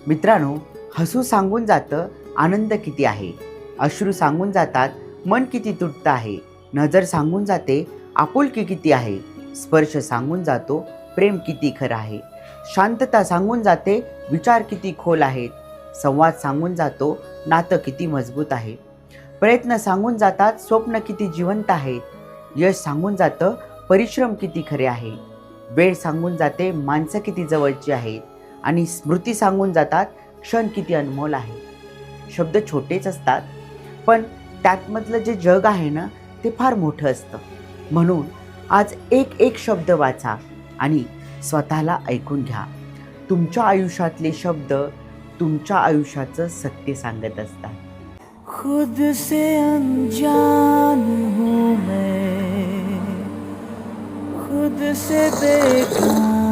मित्रांनो, हसू सांगून जातं आनंद किती आहे, अश्रू सांगून जातात मन किती तुटतं आहे, नजर सांगून जाते आपुलकी किती आहे, स्पर्श सांगून जातो प्रेम किती खरं आहे, शांतता सांगून जाते विचार किती खोल आहेत, संवाद सांगून जातो नातं किती मजबूत आहे, प्रयत्न सांगून जातात स्वप्न किती जिवंत आहेत, यश सांगून जातं परिश्रम किती खरे आहे, वेळ सांगून जाते माणसं किती जवळची आहेत आणि स्मृती सांगून जातात क्षण किती अनमोल आहे. शब्द छोटेच असतात, पण त्यातमधलं जे जग आहे ना, ते फार मोठं असतं. म्हणून आज एक एक शब्द वाचा आणि स्वतःला ऐकून घ्या. तुमच्या आयुष्यातले शब्द तुमच्या आयुष्याचं सत्य सांगत असतात. खुद से अनजान हूँ मैं, खुद से बेगाना